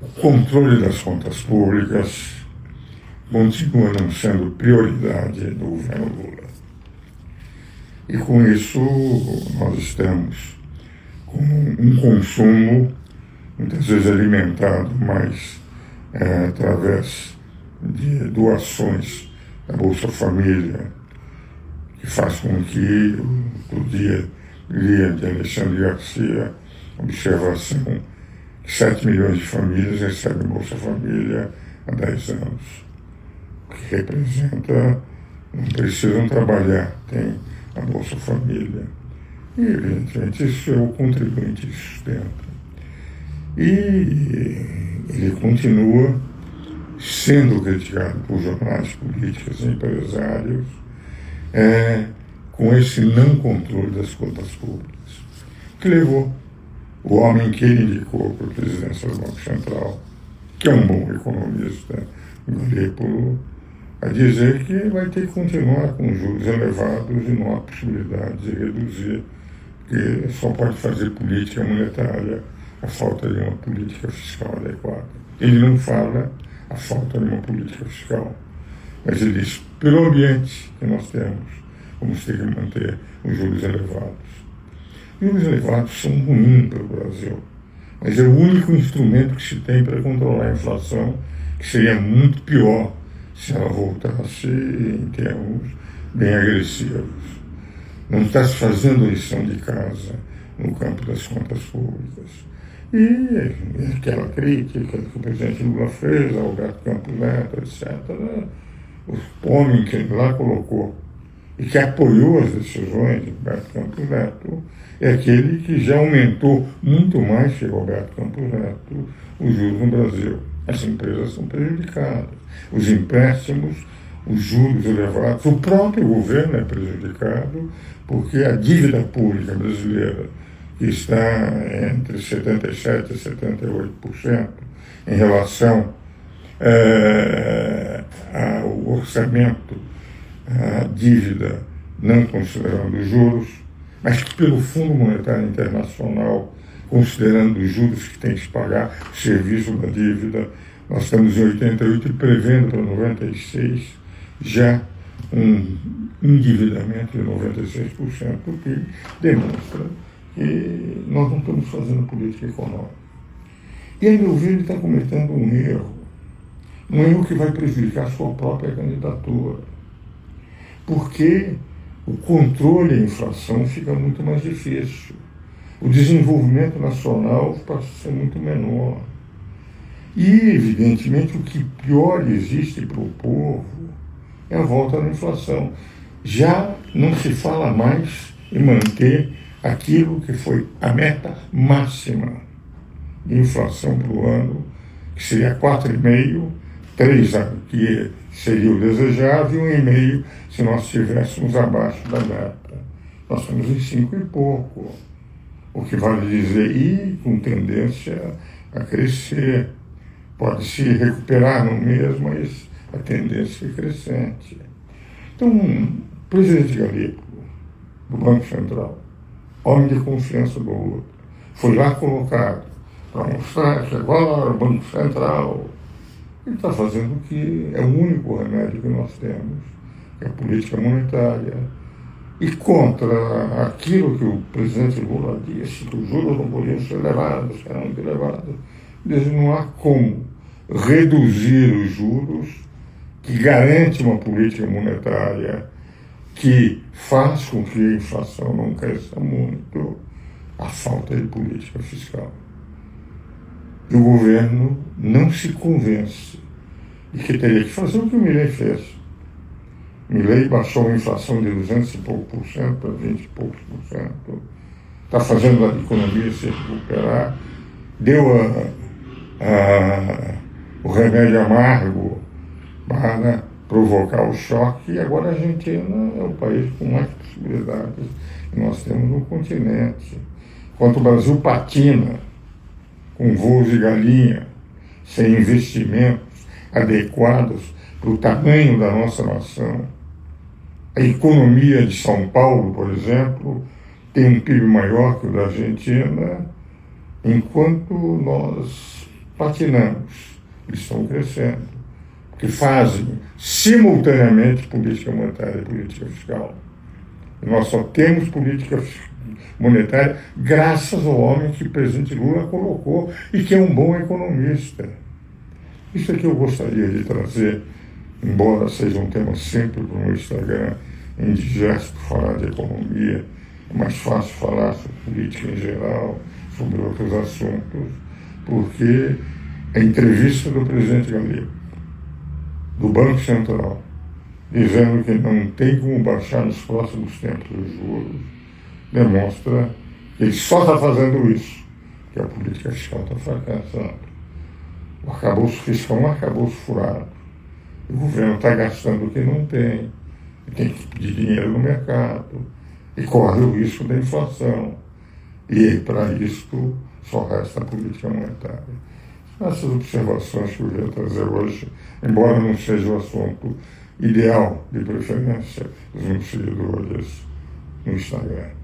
o controle das contas públicas continua não sendo prioridade do governo Lula. E com isso nós estamos com um consumo, muitas vezes alimentado mais através de doações da Bolsa Família, que faz com que, outro dia, lia de Alexandre Garcia, observação que 7 milhões de famílias recebem Bolsa Família há 10 anos, o que representa, não precisam trabalhar, tem a Bolsa Família. E, evidentemente, isso é o contribuinte que sustenta. E ele continua sendo criticado por jornais políticos e empresários com esse não controle das contas públicas, que levou o homem que ele indicou para a presidência do Banco Central, que é um bom economista, Galípolo, a dizer que vai ter que continuar com juros elevados e não há possibilidade de reduzir, porque só pode fazer política monetária a falta de uma política fiscal adequada. Ele não fala a falta de uma política fiscal, mas ele diz, pelo ambiente que nós temos, vamos ter que manter os juros elevados. Os juros elevados são ruins para o Brasil, mas é o único instrumento que se tem para controlar a inflação, que seria muito pior se ela voltasse em termos bem agressivos. Não está se fazendo lição de casa no campo das contas públicas. E aquela crítica que o presidente Lula fez ao Alberto Campos Neto, etc., o homem que ele lá colocou e que apoiou as decisões de Alberto Campos Neto é aquele que já aumentou muito mais que Alberto Campos Neto os juros no Brasil. As empresas são prejudicadas, os empréstimos, os juros elevados, o próprio governo é prejudicado porque a dívida pública brasileira, que está entre 77% e 78% em relação ao orçamento, a dívida não considerando os juros, mas que pelo Fundo Monetário Internacional, considerando os juros que tem que se pagar, o serviço da dívida, nós estamos em 88 e prevendo para 96 já um endividamento de 96%, o que demonstra que nós não estamos fazendo política econômica. E aí, meu ver, ele está cometendo um erro que vai prejudicar a sua própria candidatura, porque o controle da inflação fica muito mais difícil, o desenvolvimento nacional passa a ser muito menor. E, evidentemente, o que pior existe para o povo é a volta da inflação. Já não se fala mais em manter aquilo que foi a meta máxima de inflação para o ano, que seria 4,5%, 3% que seria o desejável, e 1,5% se nós estivéssemos abaixo da meta. Nós estamos em 5 e pouco, o que vale dizer, e com tendência a crescer. Pode se recuperar no mês, mas a tendência é crescente. Então, o presidente Galípolo, do Banco Central, homem de confiança do Lula, foi lá colocado para mostrar que agora o Banco Central, ele está fazendo o que é o único remédio que nós temos, que é a política monetária, e contra aquilo que o presidente Lula disse, que os juros não podiam ser elevados, que eram muito elevados. Não há como reduzir os juros que garante uma política monetária que faz com que a inflação não cresça muito, a falta de política fiscal. E o governo não se convence de que teria que fazer o que o Milei fez. Milei baixou a inflação de 200 e pouco por cento para 20 e poucos por cento. Está fazendo a economia se recuperar, deu o remédio amargo para provocar o choque, e agora a Argentina é o país com mais possibilidades que nós temos no continente. Enquanto o Brasil patina com voos de galinha, sem investimentos adequados para o tamanho da nossa nação. A economia de São Paulo, por exemplo, tem um PIB maior que o da Argentina, enquanto nós patinamos. Eles estão crescendo, porque fazem simultaneamente política monetária e política fiscal. E nós só temos política monetária graças ao homem que o presidente Lula colocou e que é um bom economista. Isso é que eu gostaria de trazer, embora seja um tema sempre para o meu Instagram indigesto falar de economia, é mais fácil falar sobre política em geral, sobre outros assuntos, porque a entrevista do presidente Galego, do Banco Central, dizendo que não tem como baixar nos próximos tempos os juros, demonstra que ele só está fazendo isso, que a política fiscal está fracassando. O arcabouço fiscal é um arcabouço furado. O governo está gastando o que não tem que pedir dinheiro no mercado, e corre o risco da inflação. E para isso só resta a política monetária. Essas observações que eu ia trazer hoje, embora não seja o assunto ideal de preferência dos meus seguidores no Instagram.